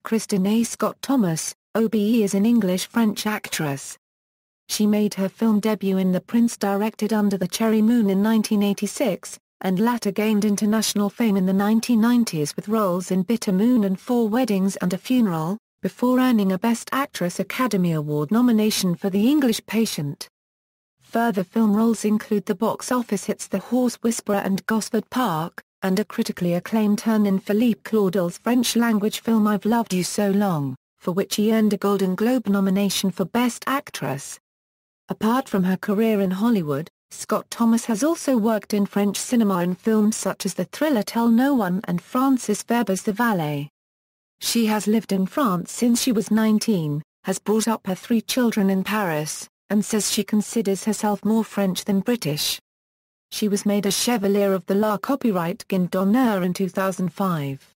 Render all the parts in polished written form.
Kristin A. Scott Thomas, OBE is an English-French actress. She made her film debut in The Prince directed Under the Cherry Moon in 1986, and later gained international fame in the 1990s with roles in Bitter Moon and 4 Weddings and a Funeral, before earning a Best Actress Academy Award nomination for The English Patient. Further film roles include the box office hits The Horse Whisperer and Gosford Park, and a critically acclaimed turn in Philippe Claudel's French-language film I've Loved You So Long, for which he earned a Golden Globe nomination for Best Actress. Apart from her career in Hollywood, Scott Thomas has also worked in French cinema in films such as the thriller Tell No One and Francis Veber's The Valet. She has lived in France since she was 19, has brought up her 3 children in Paris, and says she considers herself more French than British. She was made a Chevalier of the La Copyright Guide d'Honneur in 2005.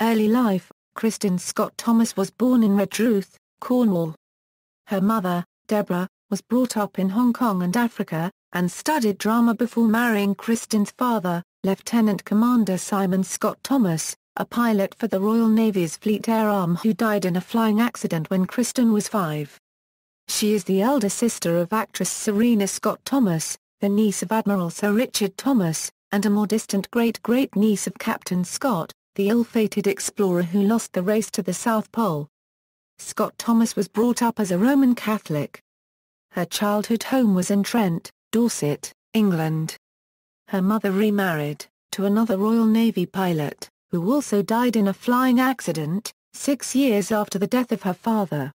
Early life: Kristin Scott Thomas was born in Redruth, Cornwall. Her mother, Deborah, was brought up in Hong Kong and Africa, and studied drama before marrying Kristin's father, Lieutenant Commander Simon Scott Thomas, a pilot for the Royal Navy's Fleet Air Arm who died in a flying accident when Kristin was 5. She is the elder sister of actress Serena Scott Thomas, the niece of Admiral Sir Richard Thomas, and a more distant great-great-niece of Captain Scott, the ill-fated explorer who lost the race to the South Pole. Scott Thomas was brought up as a Roman Catholic. Her childhood home was in Trent, Dorset, England. Her mother remarried, to another Royal Navy pilot, who also died in a flying accident, 6 years after the death of her father.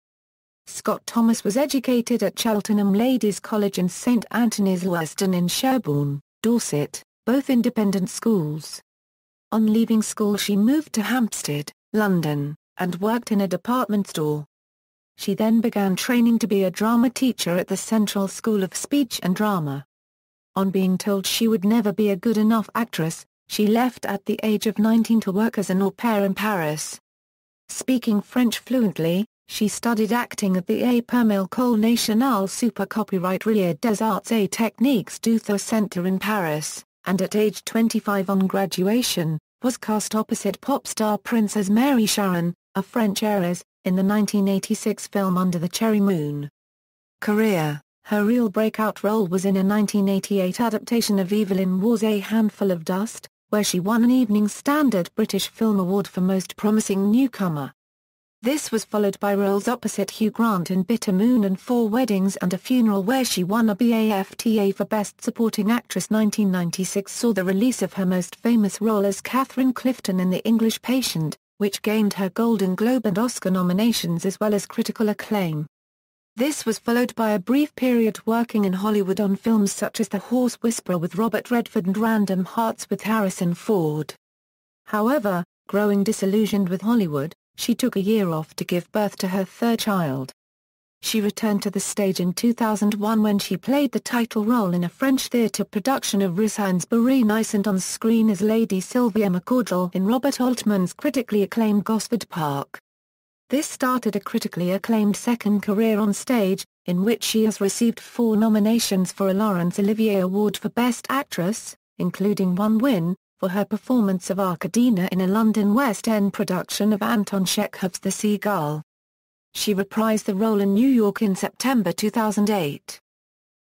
Scott Thomas was educated at Cheltenham Ladies' College and St Anthony's Weston in Sherborne, Dorset, both independent schools. On leaving school she moved to Hampstead, London, and worked in a department store. She then began training to be a drama teacher at the Central School of Speech and Drama. On being told she would never be a good enough actress, she left at the age of 19 to work as an au pair in Paris. Speaking French fluently, she studied acting at the École Nationale Super Copyright des Arts et Techniques du Centre in Paris, and at age 25 on graduation, was cast opposite pop star Princess Mary Sharon, a French heiress, in the 1986 film Under the Cherry Moon. Career: her real breakout role was in a 1988 adaptation of Evelyn Waugh's A Handful of Dust, where she won an Evening Standard British Film Award for Most Promising Newcomer. This was followed by roles opposite Hugh Grant in Bitter Moon and 4 Weddings and a Funeral, where she won a BAFTA for Best Supporting Actress. 1996 saw the release of her most famous role as Catherine Clifton in The English Patient, which gained her Golden Globe and Oscar nominations as well as critical acclaim. This was followed by a brief period working in Hollywood on films such as The Horse Whisperer with Robert Redford and Random Hearts with Harrison Ford. However, growing disillusioned with Hollywood, she took a year off to give birth to her 3rd child. She returned to the stage in 2001 when she played the title role in a French theatre production of Racine's Berenice and on screen as Lady Sylvia McCordell in Robert Altman's critically acclaimed Gosford Park. This started a critically acclaimed second career on stage, in which she has received 4 nominations for a Laurence Olivier Award for Best Actress, including 1 win, for her performance of Arkadina in a London West End production of Anton Chekhov's The Seagull. She reprised the role in New York in September 2008.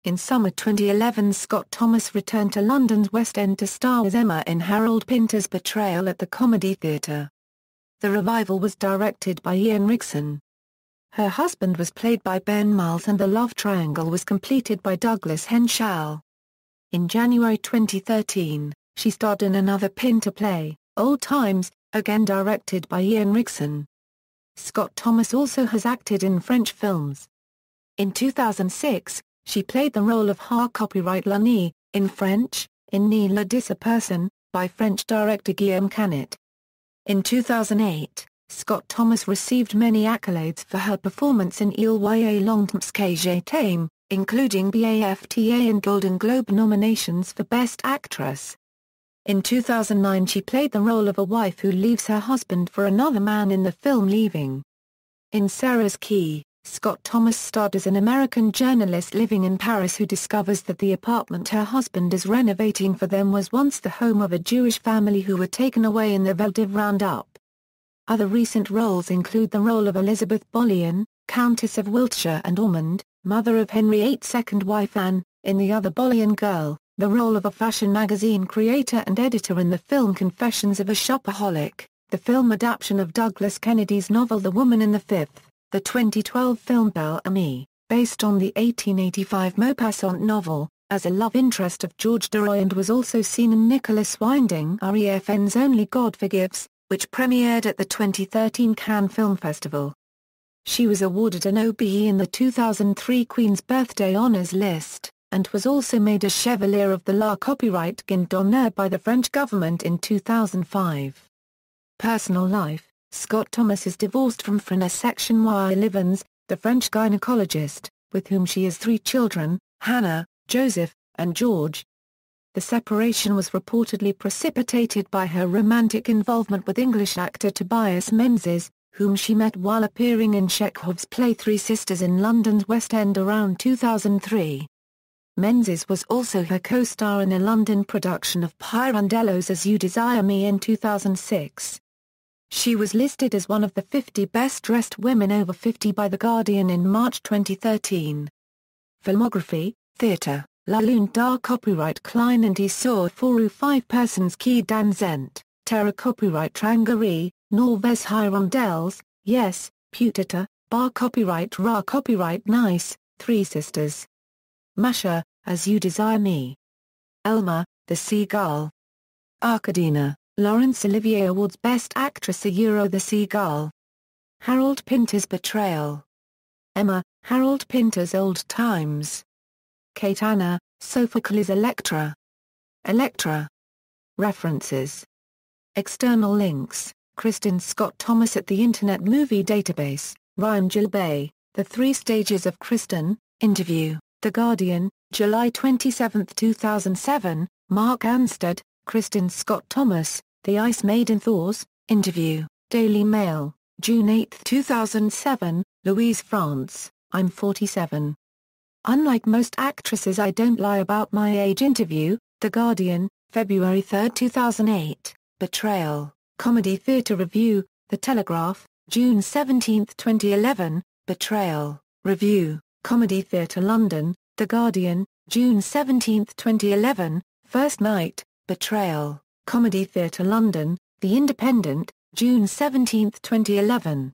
In summer 2011 Scott Thomas returned to London's West End to star as Emma in Harold Pinter's Betrayal at the Comedy Theatre. The revival was directed by Ian Rigson. Her husband was played by Ben Miles and the love triangle was completed by Douglas Henshall. In January 2013, she starred in another Pinter play, Old Times, again directed by Ian Rigson. Scott Thomas also has acted in French films. In 2006, she played the role of Ha Copyright L'année, in French, in Ni le dis personne, by French director Guillaume Canet. In 2008, Scott Thomas received many accolades for her performance in Il y a longtemps que je t'aime, including BAFTA and Golden Globe nominations for Best Actress. In 2009 she played the role of a wife who leaves her husband for another man in the film Leaving. In Sarah's Key, Scott Thomas starred as an American journalist living in Paris who discovers that the apartment her husband is renovating for them was once the home of a Jewish family who were taken away in the Veldiv roundup. Other recent roles include the role of Elizabeth Boleyn, Countess of Wiltshire and Ormond, mother of Henry VIII's second wife Anne, in The Other Boleyn Girl, the role of a fashion magazine creator and editor in the film Confessions of a Shopaholic, the film adaptation of Douglas Kennedy's novel The Woman in the Fifth, the 2012 film Belle Amie, based on the 1885 Maupassant novel, as a love interest of George Deroy, and was also seen in Nicholas Winding Refn's Only God Forgives, which premiered at the 2013 Cannes Film Festival. She was awarded an OBE in the 2003 Queen's Birthday Honours List, and was also made a Chevalier of the La Copyright Guin d'Honneur by the French government in 2005. Personal life: Scott Thomas is divorced from Frena Section-Livens, the French gynecologist, with whom she has 3 children, Hannah, Joseph, and George. The separation was reportedly precipitated by her romantic involvement with English actor Tobias Menzies, whom she met while appearing in Chekhov's play Three Sisters in London's West End around 2003. Menzies was also her co-star in a London production of Pirandello's As You Desire Me in 2006. She was listed as one of the 50 best-dressed women over 50 by The Guardian in March 2013. Filmography: Theatre, La Lune d'Art. Copyright Klein and Esau Foru 5 persons Quai d'Anzent, Terra. Copyright Trangaree, Norvèze Hirondelles, Yes, Putata, Bar. Copyright Ra. Copyright Nice, Three Sisters. Masha, As You Desire Me. Elma, The Seagull. Arkadina, Laurence Olivier Awards Best Actress The Seagull. Harold Pinter's Betrayal. Emma, Harold Pinter's Old Times. Kate Anna, Sophocles' Electra. Electra. References. External links: Kristin Scott Thomas at the Internet Movie Database, Ryan Gilbey, The 3 Stages of Kristin, interview, The Guardian, July 27, 2007, Mark Anstead, Kristin Scott Thomas, The Ice Maiden Thaws, interview, Daily Mail, June 8, 2007, Louise France, I'm 47. Unlike most actresses I don't lie about my age, interview, The Guardian, February 3, 2008, Betrayal, Comedy Theatre Review, The Telegraph, June 17, 2011, Betrayal, Review, Comedy Theatre London, The Guardian, June 17, 2011, First Night, Betrayal, Comedy Theatre London, The Independent, June 17, 2011.